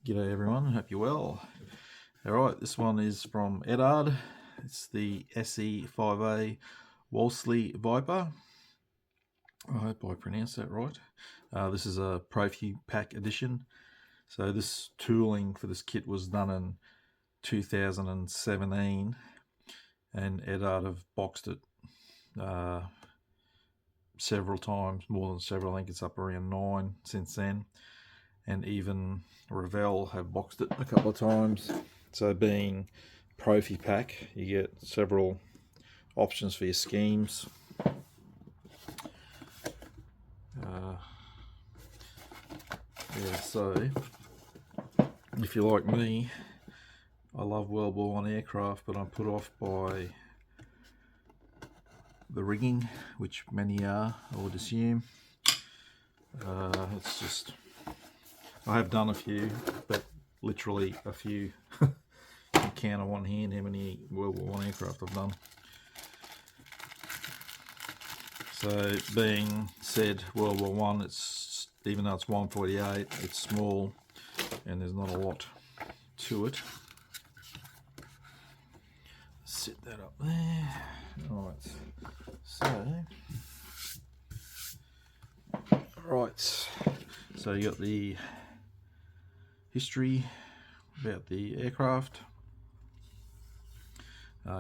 G'day everyone, hope you're well. Alright, this one is from Eduard. It's the SE.5a Wolseley Viper. I hope I pronounced that right. This is a Profipack edition. So this tooling for this kit was done in 2017 and Eduard have boxed it several times, more than several. I think it's up around 9 since then. And even Revell have boxed it a couple of times. So being Profipack, you get several options for your schemes. So if you're like me, I love World War I aircraft, but I'm put off by the rigging, which many are, I would assume. It's just, I have done a few, but literally a few. You count on one hand how many World War I aircraft I've done. So being said, World War One, it's, even though it's 148, it's small and there's not a lot to it. Set that up there. Right, so you got the history about the aircraft,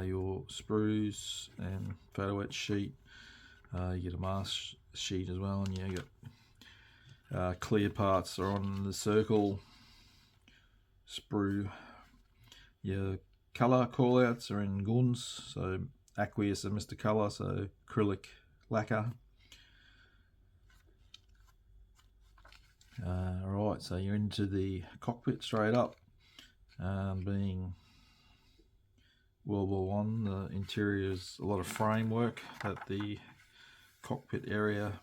your sprues and photo etch sheet. You get a mask sheet as well, and you got clear parts are on the circle sprue. Your colour callouts are in guns, so aqueous and Mr. Colour, so acrylic lacquer. Right, so you're into the cockpit straight up. Being World War One, the interior is a lot of framework that the cockpit area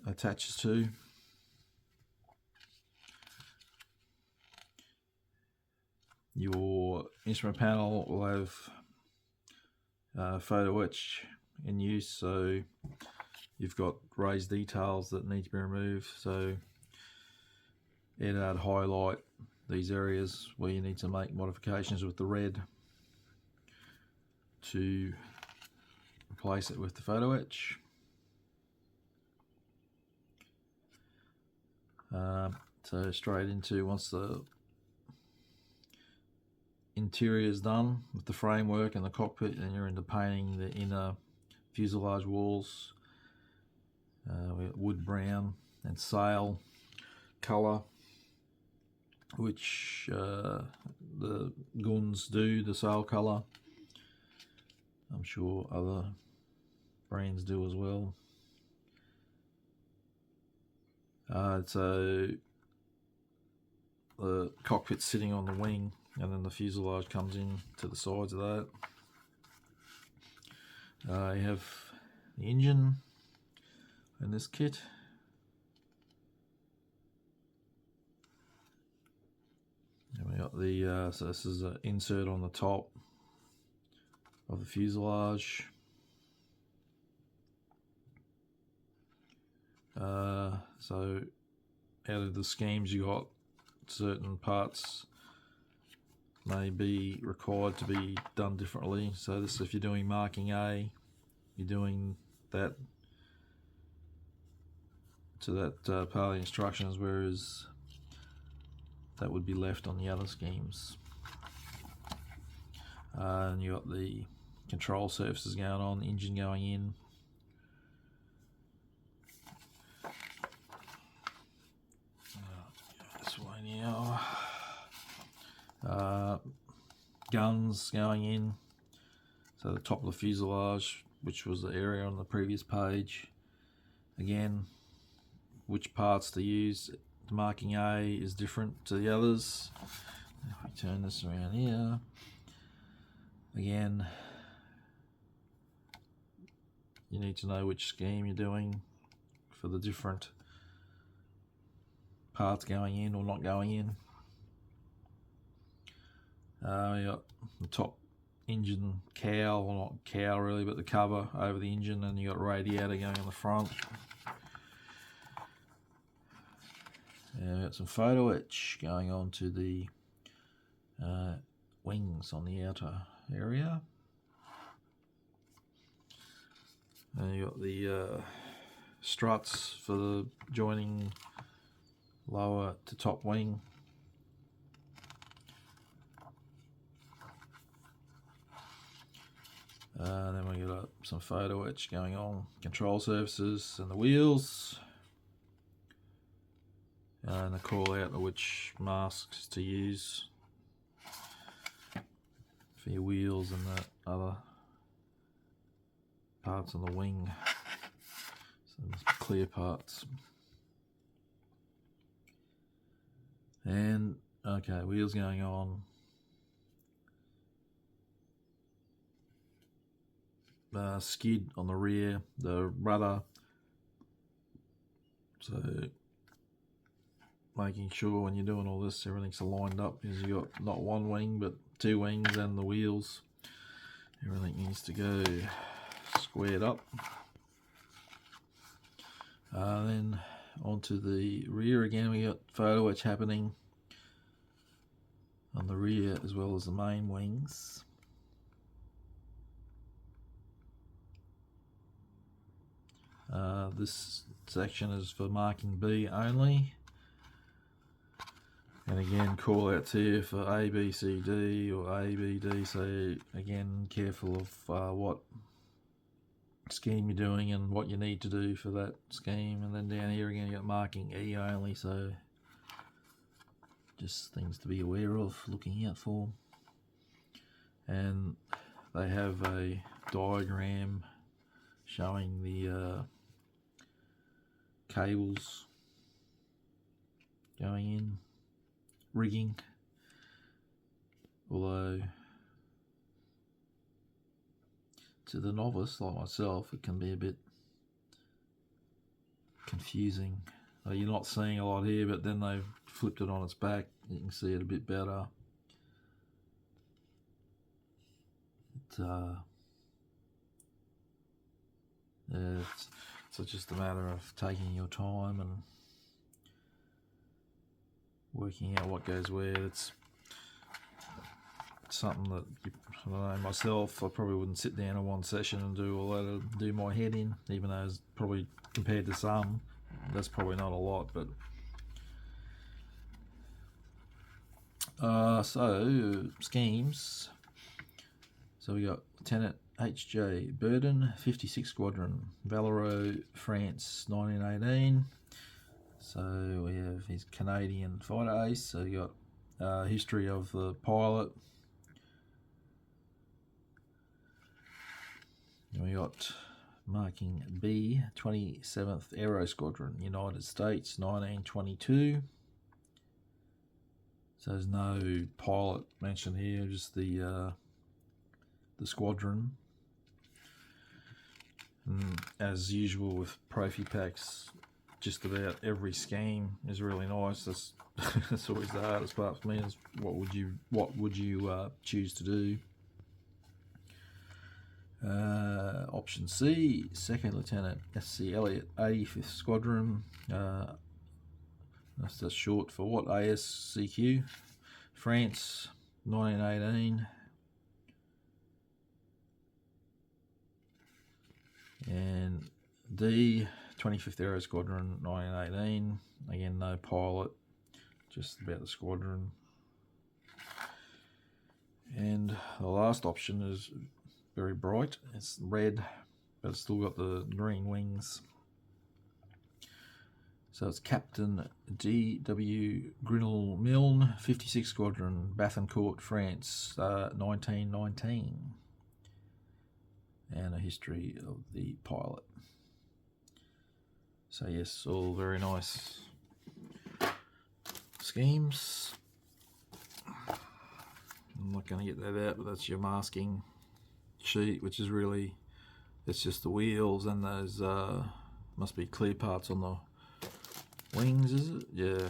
attaches to. Your instrument panel will have photo etch in use, so you've got raised details that need to be removed, so Eduard highlight these areas where you need to make modifications with the red to replace it with the photo etch. So straight into, once the interior is done with the framework and the cockpit, and you're into painting the inner fuselage walls. We got wood brown and sail colour, which the guns do, the sail colour. I'm sure other brands do as well. So the cockpit's sitting on the wing, and then the fuselage comes in to the sides of that. You have the engine in this kit. And we got the so this is an insert on the top of the fuselage. So out of the schemes, you got certain parts may be required to be done differently. So this, if you're doing marking A, you're doing that to that part of the instructions, whereas that would be left on the other schemes. And you got the control surfaces going on, engine going in. This way now. Guns going in. So the top of the fuselage, which was the area on the previous page. Again, which parts to use. The marking A is different to the others. If we turn this around here, again, you need to know which scheme you're doing for the different parts going in or not going in. You got the top engine cowl, or not cowl really, but the cover over the engine, and you got radiator going on the front. Got some photo etch going on to the wings on the outer area. And you got the struts for the joining lower to top wing. Then we got some photo etch going on, control surfaces and the wheels, and the call out of which masks to use for your wheels and the other parts on the wing. So there's clear parts. And okay, wheels going on. Skid on the rear, the rudder. So making sure when you're doing all this, everything's lined up, because you got not one wing but two wings and the wheels. Everything needs to go squared up. Then onto the rear again, we got photo etch happening on the rear as well as the main wings. This section is for marking B only, and again call outs here for A, B, C, D or A, B, D, so again careful of what scheme you're doing and what you need to do for that scheme. And then down here again you got marking E only, so just things to be aware of, looking out for. And they have a diagram showing the cables going in, rigging, although to the novice like myself it can be a bit confusing. You're not seeing a lot here, but then they've flipped it on its back, you can see it a bit better. It's just a matter of taking your time and working out what goes where. It's something that, I don't know, myself, I probably wouldn't sit down in one session and do all that, and do my head in, even though it's probably, compared to some, that's probably not a lot. But so schemes. So we got Lieutenant H.J. Burden, 56 Squadron, Valero, France, 1918. So we have his Canadian fighter ace. So you got history of the pilot. And we got marking B, 27th Aero Squadron, United States, 1922. So there's no pilot mentioned here, just the squadron. And as usual with Profipacks, just about every scheme is really nice. That's always the hardest part for me, is what would you choose to do. Option C, Second Lieutenant S.C. Elliott, 85th Squadron. That's just short for what? ASCQ, France, 1918. And D, 25th Aero Squadron, 1918. Again, no pilot, just about the squadron. And the last option is very bright. It's red, but it's still got the green wings. So it's Captain D.W. Grinnell Milne, 56 Squadron, Bethencourt, France, 1919. And a history of the pilot. So yes, all very nice schemes. I'm not going to get that out, but that's your masking sheet, which is really, it's just the wheels and those must be clear parts on the wings, is it? Yeah.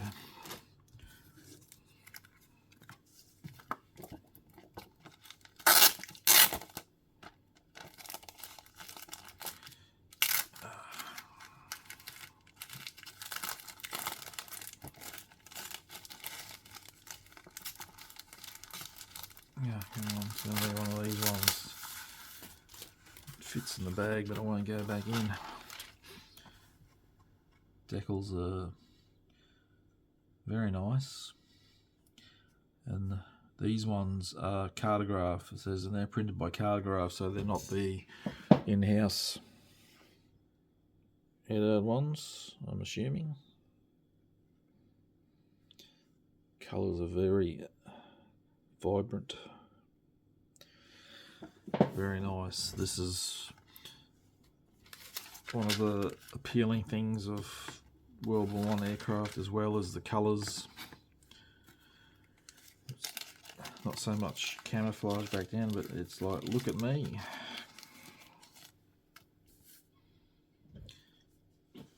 It's only one of these ones. It fits in the bag, but I won't go back in. Decals are very nice, and these ones are Cartograph. It says, and they're printed by Cartograph, so they're not the in-house Eduard ones, I'm assuming. Colours are very vibrant, very nice. This is one of the appealing things of World War I aircraft, as well as the colours. It's not so much camouflage back then, but it's like, look at me.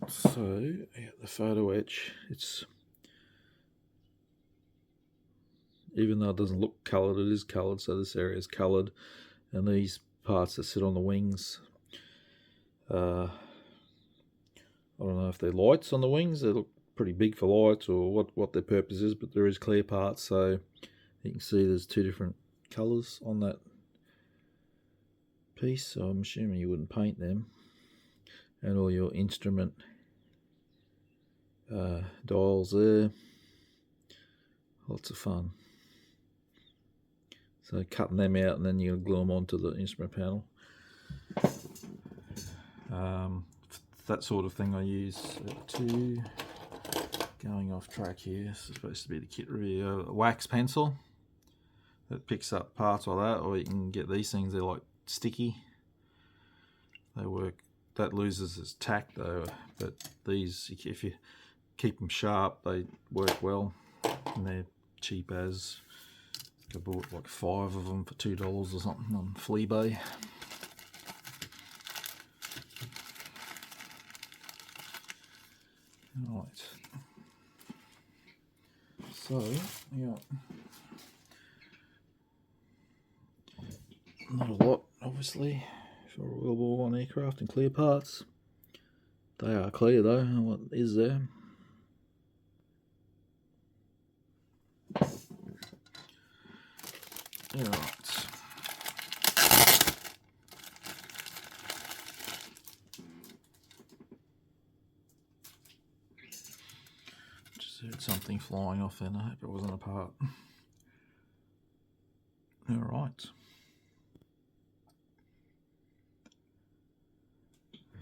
So, yeah, the photo etch, it's, even though it doesn't look coloured, it is coloured, so this area is coloured, and these parts that sit on the wings, I don't know if they're lights on the wings. They look pretty big for lights, or what their purpose is, but there is clear parts, so you can see there's two different colours on that piece, so I'm assuming you wouldn't paint them. And all your instrument dials there, lots of fun. So cutting them out, and then you glue them onto the instrument panel. That sort of thing I use to, going off track here, this is supposed to be the kit review, a wax pencil that picks up parts like that, or you can get these things, they're like sticky. They work, that loses its tack though, but these, if you keep them sharp, they work well, and they're cheap as. I bought like 5 of them for $2 or something on Fleabay. Right, so yeah, not a lot obviously for World War I aircraft and clear parts. They are clear though, and what is there? Yeah, right. Just heard something flying off then, I hope it wasn't a part. Alright.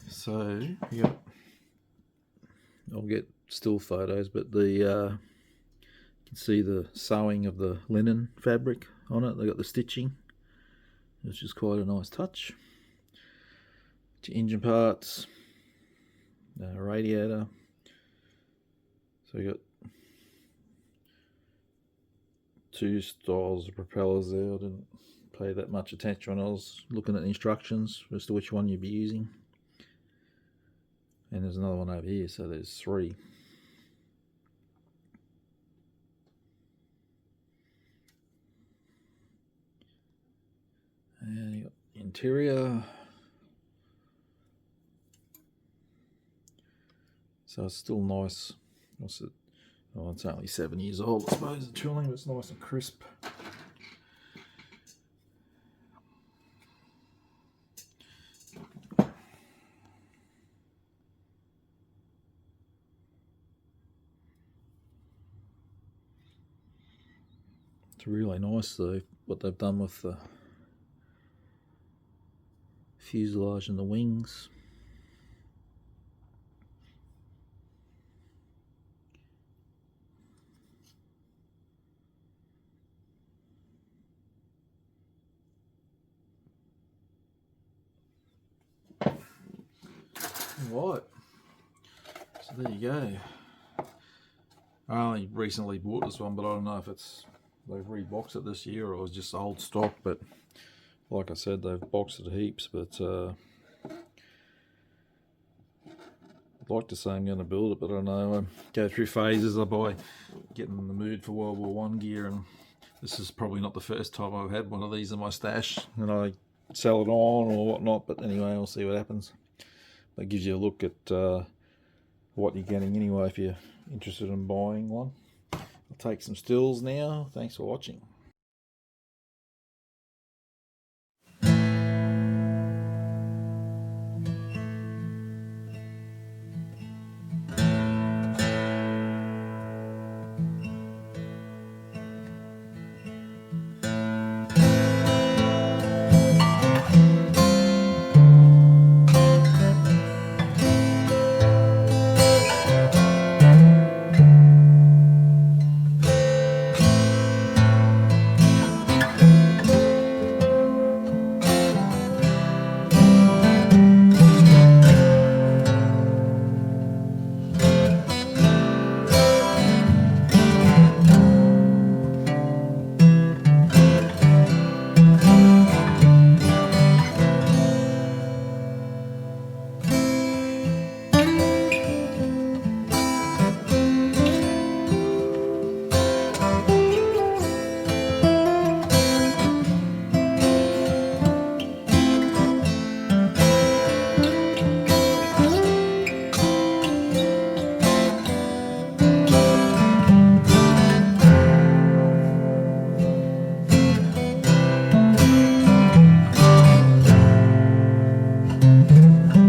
So, I'll get still photos, but the you can see the sewing of the linen fabric on it. They got the stitching, which is quite a nice touch. Engine parts, radiator. So you got 2 styles of propellers there. I didn't pay that much attention when I was looking at the instructions as to which one you'd be using. And there's another one over here, so there's 3. And you got interior. So it's still nice. What's it? Oh, it's only 7 years old, I suppose, the tooling, but it's nice and crisp. It's really nice though, what they've done with the fuselage and the wings. Right, so there you go. I only recently bought this one, but I don't know if they've reboxed it this year or it was just old stock, but like I said, they've boxed it heaps. But I'd like to say I'm going to build it, but I don't know. I go through phases. I buy, getting in the mood for World War I gear, and this is probably not the first time I've had one of these in my stash, and I sell it on or whatnot. But anyway, I'll see what happens. That gives you a look at what you're getting anyway if you're interested in buying one. I'll take some stills now. Thanks for watching. you.